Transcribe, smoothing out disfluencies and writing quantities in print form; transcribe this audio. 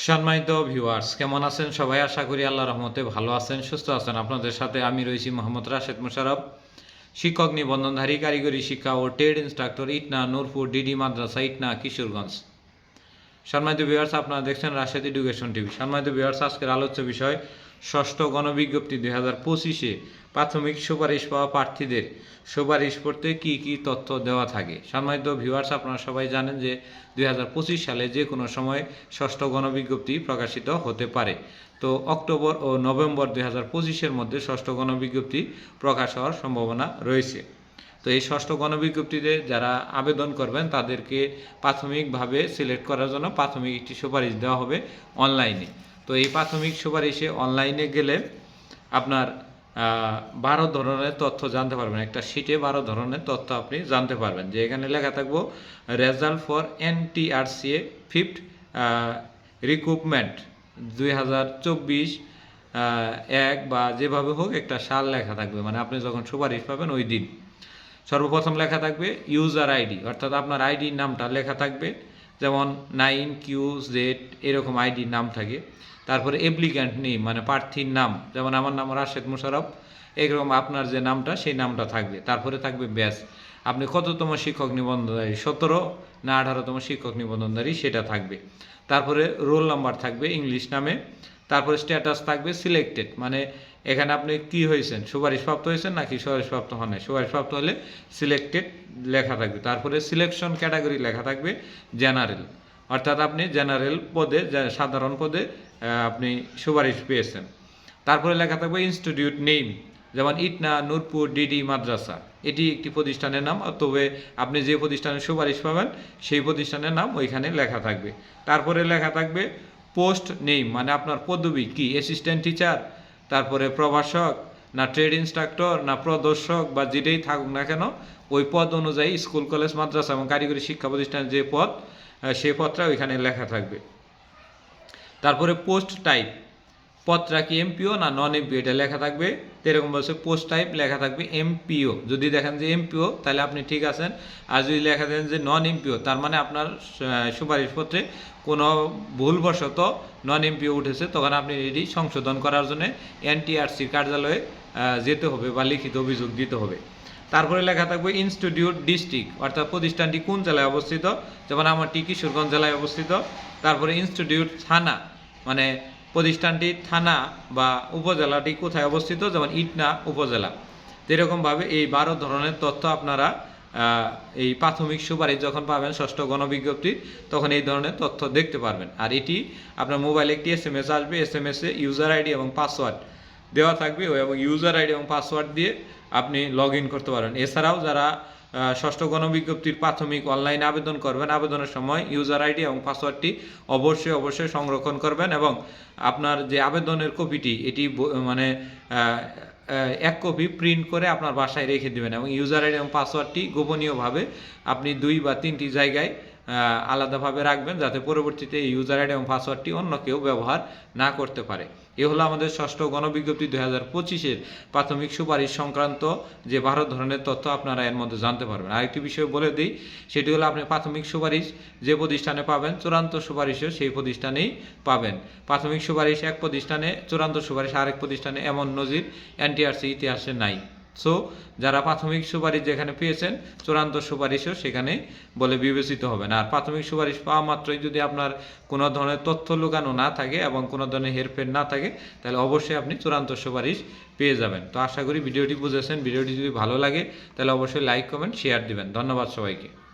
সম্মানিত ভিউয়ার্স, কেমন আছেন সবাই? আশা করি আল্লাহর রহমতে ভালো আছেন, সুস্থ আছেন। আপনাদের সাথে আমি রয়েছি মোহাম্মদ রাশেদ মোশাররফ, শিক্ষক নিবন্ধনধারী কারিগরি শিক্ষা ও trade instructor, Itna Nurpur DD মাদ্রাসা, ইটনা, কিশোরগঞ্জ। সম্মানিত ভিউয়ার্স, আপনারা দেখছেন রাশেদ এডুকেশন টিভি। সম্মানিত ভিউয়ার্স, আজকের আলোচ্য বিষয় ষষ্ঠ গণবিজ্ঞপ্তি 2025-এ প্রাথমিক সুপারিশ পাওয়া প্রার্থীদের সুপারিশ করতে কি কি তথ্য দেওয়া থাকে। সম্মানিত ভিউয়ার্স, আপনারা সবাই জানেন যে 2025 সালে যে কোনো সময় ষষ্ঠ গণবিজ্ঞপ্তি প্রকাশিত হতে পারে। তো অক্টোবর ও নভেম্বর 2025-এর মধ্যে ষষ্ঠ গণবিজ্ঞপ্তি প্রকাশ হওয়ার সম্ভাবনা রয়েছে। তো এই ষষ্ঠ গণবিজ্ঞপ্তিতে যারা আবেদন করবেন তাদেরকে প্রাথমিকভাবে সিলেক্ট করার জন্য প্রাথমিক একটি সুপারিশ দেওয়া হবে অনলাইনে। তো এই প্রাথমিক সুপারিশে অনলাইনে গেলে আপনার 12 ধরনের তথ্য জানতে পারবেন। একটা শিটে 12 ধরনের তথ্য আপনি জানতে পারবেন। যে এখানে লেখা থাকবো result for NTRCA fifth recruitment 2024 এক বা যেভাবে হোক একটা সাল লেখা থাকবে, মানে আপনি যখন সুপারিশ পাবেন ওই দিন। সর্বপ্রথম লেখা থাকবে ইউজার আইডি, অর্থাৎ আপনার আইডির নামটা লেখা থাকবে, যেমন 9QZ এরকম আইডির নাম থাকে। তারপরে অ্যাপ্লিক্যান্ট নেম, মানে প্রার্থীর নাম, যেমন আমার নাম রাশেদ মোশাররফ, এরকম আপনার যে নামটা সেই নামটা থাকবে। তারপরে থাকবে ব্যাচ, আপনি কততম শিক্ষক নিবন্ধনধারী, 17 না 18তম শিক্ষক নিবন্ধনধারী সেটা থাকবে। তারপরে রোল নাম্বার থাকবে ইংলিশ নামে। তারপরে স্ট্যাটাস থাকবে সিলেক্টেড, মানে এখানে আপনি কি হয়েছেন, সুপারিশপ্রাপ্ত হয়েছেন নাকি সুপারিশপ্রাপ্ত হন নাই। সুপারিশপ্রাপ্ত হলে সিলেক্টেড লেখা থাকবে। তারপরে সিলেকশন ক্যাটাগরি লেখা থাকবে জেনারেল, অর্থাৎ আপনি জেনারেল পদে, সাধারণ পদে আপনি সুপারিশ পেয়েছেন। তারপরে লেখা থাকবে ইনস্টিটিউট নেম, যেমন ইটনা নূরপুর ডিডি মাদ্রাসা, এটি একটি প্রতিষ্ঠানের নাম, তবে আপনি যে প্রতিষ্ঠানে সুপারিশ পাবেন সেই প্রতিষ্ঠানের নাম ওইখানে লেখা থাকবে। তারপরে লেখা থাকবে পোস্ট নেম, মানে আপনার পদবি কি, অ্যাসিস্ট্যান্ট টিচার, তারপরে প্রভাষক না ট্রেড ইনস্ট্রাক্টর না প্রদর্শক, বা যেটাই থাকুক না কেন ওই পদ অনুযায়ী স্কুল কলেজ মাদ্রাসা এবং কারিগরি শিক্ষা প্রতিষ্ঠানের যে পদ সেই পদটা ওইখানে লেখা থাকবে। তারপরে পোস্ট টাইপ, পদটা কি এমপিও না নন এমপিও এটা লেখা থাকবে। এরকম বলছে পোস্ট টাইপ লেখা থাকবে এমপিও, যদি দেখেন যে এমপিও তাহলে আপনি ঠিক আছেন, আর যদি লেখা দেন যে নন এমপিও তার মানে আপনার সুপারিশপত্রে কোনো ভুলবশত নন এমপিও উঠেছে, তখন আপনি এটি সংশোধন করার জন্য NTRCর কার্যালয়ে যেতে হবে বা লিখিত অভিযোগ দিতে হবে। তারপরে লেখা থাকবে ইনস্টিটিউট ডিস্ট্রিক্ট, অর্থাৎ প্রতিষ্ঠানটি কোন জেলায় অবস্থিত, যেমন আমারটি কিশোরগঞ্জ জেলায় অবস্থিত। তারপরে ইনস্টিটিউট থানা, মানে প্রতিষ্ঠানটি থানা বা উপজেলাটি কোথায় অবস্থিত, যেমন ইটনা উপজেলা। এরকমভাবে এই 12 ধরনের তথ্য আপনারা এই প্রাথমিক সুপারিশ যখন পাবেন ষষ্ঠ গণবিজ্ঞপ্তি, তখন এই ধরনের তথ্য দেখতে পারবেন। আর এটি আপনার মোবাইলে একটি SMS আসবে, SMS-এ ইউজার আইডি এবং পাসওয়ার্ড দেওয়া থাকবে, এবং ইউজার আইডি এবং পাসওয়ার্ড দিয়ে আপনি লগ ইন করতে পারবেন। এছাড়াও যারা ষষ্ঠ গণবিজ্ঞপ্তির প্রাথমিক অনলাইনে আবেদন করবেন, আবেদনের সময় ইউজার আইডি এবং পাসওয়ার্ডটি অবশ্যই সংরক্ষণ করবেন, এবং আপনার যে আবেদনের কপিটি এটি মানে এক কপি প্রিন্ট করে আপনার বাসায় রেখে দেবেন, এবং ইউজার আইডি এবং পাসওয়ার্ডটি গোপনীয়ভাবে আপনি 2 বা 3টি জায়গায় আলাদাভাবে রাখবেন, যাতে পরবর্তীতে এই ইউজার আইডি এবং পাসওয়ার্ডটি অন্য কেউ ব্যবহার না করতে পারে। এ হলো আমাদের ষষ্ঠ গণবিজ্ঞপ্তি 2025-এর প্রাথমিক সুপারিশ সংক্রান্ত যে 12 ধরনের তথ্য আপনারা এর মধ্যে জানতে পারবেন। আরেকটি বিষয় বলে দিই, সেটি হলো আপনি প্রাথমিক সুপারিশ যে প্রতিষ্ঠানে পাবেন, চূড়ান্ত সুপারিশও সেই প্রতিষ্ঠানেই পাবেন। প্রাথমিক সুপারিশ এক প্রতিষ্ঠানে, চূড়ান্ত সুপারিশ আরেক প্রতিষ্ঠানে, এমন নজির NTRC ইতিহাসে নাই। সো যারা প্রাথমিক সুপারিশ যেখানে পেয়েছেন, চূড়ান্ত সুপারিশও সেখানে বলে বিবেচিত হবে না। আর প্রাথমিক সুপারিশ পাওয়া মাত্রই যদি আপনার কোনো ধরনের তথ্য লুকানো না থাকে এবং কোনো ধরনের হেরফের না থাকে, তাহলে অবশ্যই আপনি চূড়ান্ত সুপারিশ পেয়ে যাবেন। তো আশা করি ভিডিওটি বুঝেছেন। ভিডিওটি যদি ভালো লাগে তাহলে অবশ্যই লাইক, কমেন্ট, শেয়ার দিবেন। ধন্যবাদ সবাইকে।